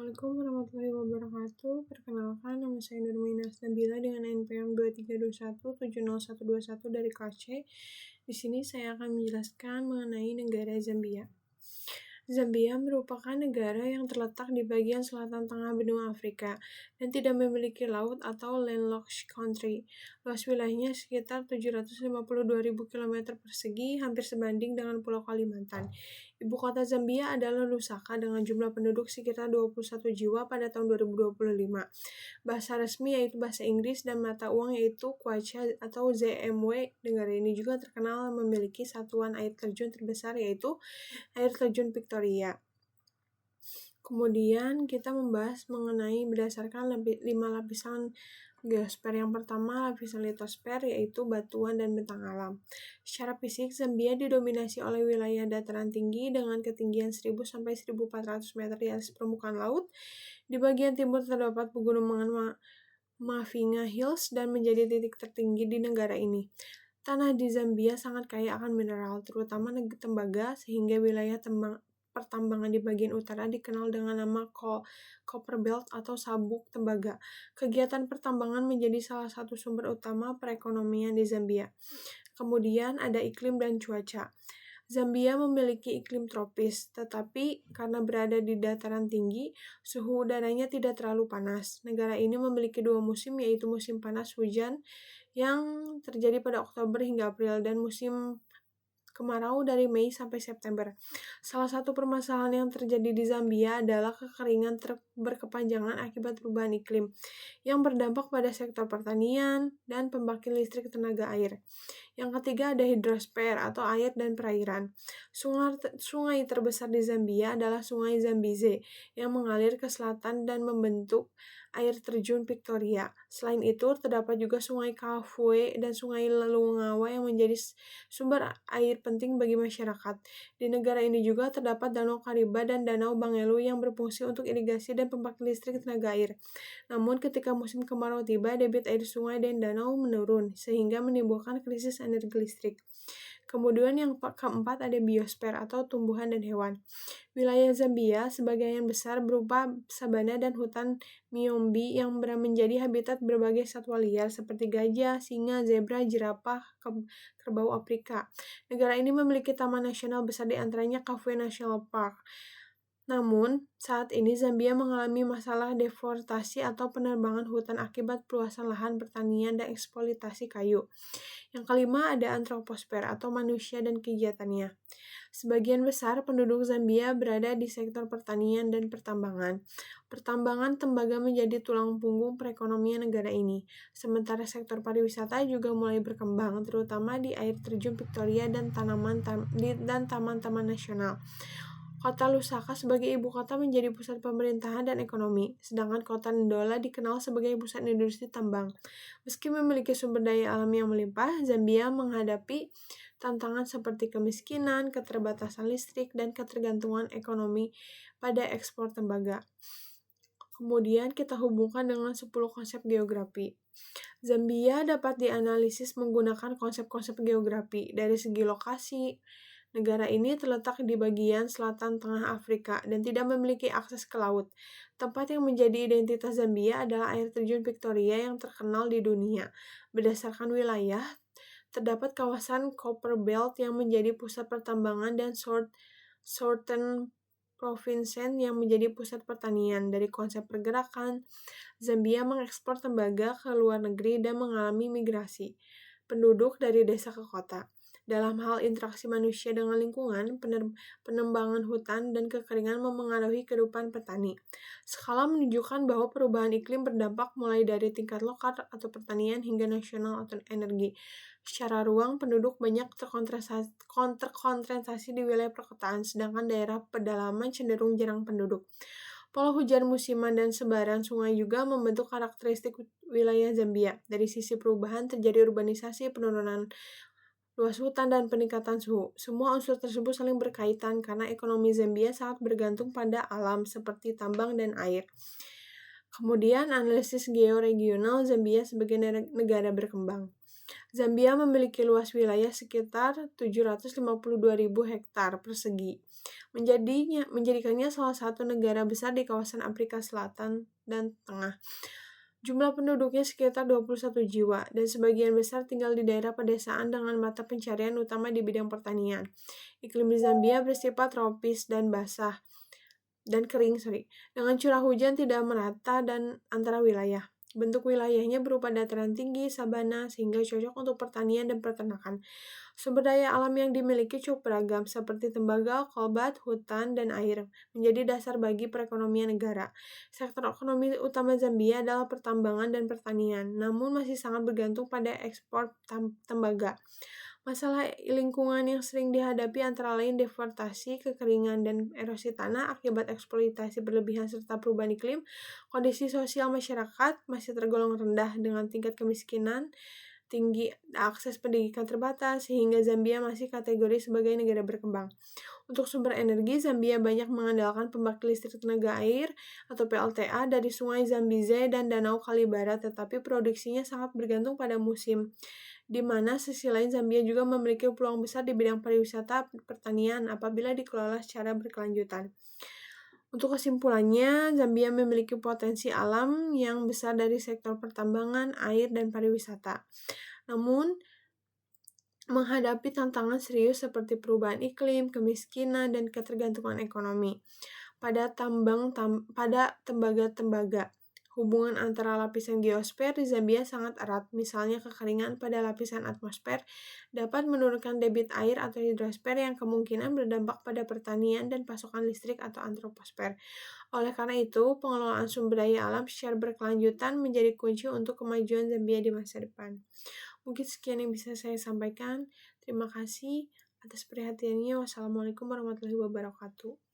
Assalamualaikum warahmatullahi wabarakatuh. Perkenalkan, nama saya Nurminas Nabila dengan NPM 23217021 dari Aceh. Di sini saya akan menjelaskan mengenai negara Zambia. Zambia merupakan negara yang terletak di bagian selatan tengah benua Afrika dan tidak memiliki laut atau landlocked country. Luas wilayahnya sekitar 752.000 km persegi, hampir sebanding dengan Pulau Kalimantan. Ibu kota Zambia adalah Lusaka dengan jumlah penduduk sekitar 21 jiwa pada tahun 2025. Bahasa resmi yaitu bahasa Inggris dan mata uang yaitu Kwacha atau ZMW. Negara ini juga terkenal memiliki satuan air terjun terbesar yaitu air terjun Victoria. Kemudian kita membahas mengenai berdasarkan 5 lapisan geosfer. Yang pertama, lapisan litosfer yaitu batuan dan bentang alam. Secara fisik, Zambia didominasi oleh wilayah dataran tinggi dengan ketinggian 1000 sampai 1400 meter di atas permukaan laut. Di bagian timur terdapat pegunungan Mavinga Hills dan menjadi titik tertinggi di negara ini. Tanah di Zambia sangat kaya akan mineral, terutama tembaga, sehingga wilayah pertambangan di bagian utara dikenal dengan nama Copper Belt atau sabuk tembaga. Kegiatan pertambangan menjadi salah satu sumber utama perekonomian di Zambia. Kemudian ada iklim dan cuaca. Zambia memiliki iklim tropis, tetapi karena berada di dataran tinggi, suhu udaranya tidak terlalu panas. Negara ini memiliki 2 musim, yaitu musim panas hujan yang terjadi pada Oktober hingga April dan musim kemarau dari Mei sampai September. Salah satu permasalahan yang terjadi di Zambia adalah kekeringan berkepanjangan akibat perubahan iklim yang berdampak pada sektor pertanian dan pembangkit listrik tenaga air. Yang ketiga ada hidrosfer atau air dan perairan. Sungai terbesar di Zambia adalah Sungai Zambeze yang mengalir ke selatan dan membentuk air terjun Victoria. Selain itu, terdapat juga Sungai Kafue dan Sungai Lungawa yang menjadi sumber air penting bagi masyarakat. Di negara ini juga terdapat Danau Kariba dan Danau Bangelu yang berfungsi untuk irigasi dan pembangkit listrik tenaga air. Namun, ketika musim kemarau tiba, debit air sungai dan danau menurun, sehingga menimbulkan krisis energi listrik. Kemudian yang keempat ada biosfer atau tumbuhan dan hewan. Wilayah Zambia sebagian besar berupa sabana dan hutan Miombi yang menjadi habitat berbagai satwa liar seperti gajah, singa, zebra, jerapah, kerbau Afrika. Negara ini memiliki taman nasional besar di antaranya Kafue National Park. Namun, saat ini Zambia mengalami masalah deforestasi atau penebangan hutan akibat perluasan lahan pertanian dan eksploitasi kayu. Yang kelima ada antroposfer atau manusia dan kegiatannya. Sebagian besar penduduk Zambia berada di sektor pertanian dan pertambangan. Pertambangan tembaga menjadi tulang punggung perekonomian negara ini. Sementara sektor pariwisata juga mulai berkembang, terutama di air terjun Victoria dan taman-taman nasional. Kota Lusaka sebagai ibu kota menjadi pusat pemerintahan dan ekonomi, sedangkan kota Ndola dikenal sebagai pusat industri tambang. Meski memiliki sumber daya alam yang melimpah, Zambia menghadapi tantangan seperti kemiskinan, keterbatasan listrik, dan ketergantungan ekonomi pada ekspor tembaga. Kemudian kita hubungkan dengan 10 konsep geografi. Zambia dapat dianalisis menggunakan konsep-konsep geografi dari segi lokasi. Negara ini terletak di bagian selatan tengah Afrika dan tidak memiliki akses ke laut. Tempat yang menjadi identitas Zambia adalah air terjun Victoria yang terkenal di dunia. Berdasarkan wilayah, terdapat kawasan Copper Belt yang menjadi pusat pertambangan dan Southern Province yang menjadi pusat pertanian. Dari konsep pergerakan, Zambia mengekspor tembaga ke luar negeri dan mengalami migrasi penduduk dari desa ke kota. Dalam hal interaksi manusia dengan lingkungan, penembangan hutan dan kekeringan memengaruhi kehidupan petani. Skala menunjukkan bahwa perubahan iklim berdampak mulai dari tingkat lokal atau pertanian hingga nasional atau energi. Secara ruang, penduduk banyak terkonsentrasi di wilayah perkotaan, sedangkan daerah pedalaman cenderung jarang penduduk. Pola hujan musiman dan sebaran sungai juga membentuk karakteristik wilayah Zambia. Dari sisi perubahan, terjadi urbanisasi, penurunan luas hutan, dan peningkatan suhu. Semua unsur tersebut saling berkaitan karena ekonomi Zambia sangat bergantung pada alam seperti tambang dan air. Kemudian, analisis georegional Zambia sebagai negara berkembang. Zambia memiliki luas wilayah sekitar 752.000 hektar persegi, menjadikannya salah satu negara besar di kawasan Afrika Selatan dan Tengah. Jumlah penduduknya sekitar 21 jiwa, dan sebagian besar tinggal di daerah pedesaan dengan mata pencarian utama di bidang pertanian. Iklim di Zambia bersifat tropis dan basah, dan kering, dengan curah hujan tidak merata dan antara wilayah. Bentuk wilayahnya berupa dataran tinggi, sabana, sehingga cocok untuk pertanian dan peternakan. Sumber daya alam yang dimiliki cukup beragam, seperti tembaga, kolbat, hutan, dan air, menjadi dasar bagi perekonomian negara. Sektor ekonomi utama Zambia adalah pertambangan dan pertanian, namun masih sangat bergantung pada ekspor tembaga. Masalah lingkungan yang sering dihadapi antara lain deforestasi, kekeringan, dan erosi tanah akibat eksploitasi berlebihan serta perubahan iklim. Kondisi sosial masyarakat masih tergolong rendah dengan tingkat kemiskinan tinggi, akses pendidikan terbatas, sehingga Zambia masih kategori sebagai negara berkembang. Untuk sumber energi, Zambia banyak mengandalkan pembangkit listrik tenaga air atau PLTA dari sungai Zambeze dan Danau Kali Barat, tetapi produksinya sangat bergantung pada musim. Di mana sisi lain Zambia juga memiliki peluang besar di bidang pariwisata pertanian apabila dikelola secara berkelanjutan. Untuk kesimpulannya, Zambia memiliki potensi alam yang besar dari sektor pertambangan, air, dan pariwisata. Namun, menghadapi tantangan serius seperti perubahan iklim, kemiskinan, dan ketergantungan ekonomi pada tembaga-tembaga. Hubungan antara lapisan geosfer di Zambia sangat erat, misalnya kekeringan pada lapisan atmosfer dapat menurunkan debit air atau hidrosfer yang kemungkinan berdampak pada pertanian dan pasokan listrik atau antroposfer. Oleh karena itu, pengelolaan sumber daya alam secara berkelanjutan menjadi kunci untuk kemajuan Zambia di masa depan. Mungkin sekian yang bisa saya sampaikan. Terima kasih atas perhatiannya. Wassalamualaikum warahmatullahi wabarakatuh.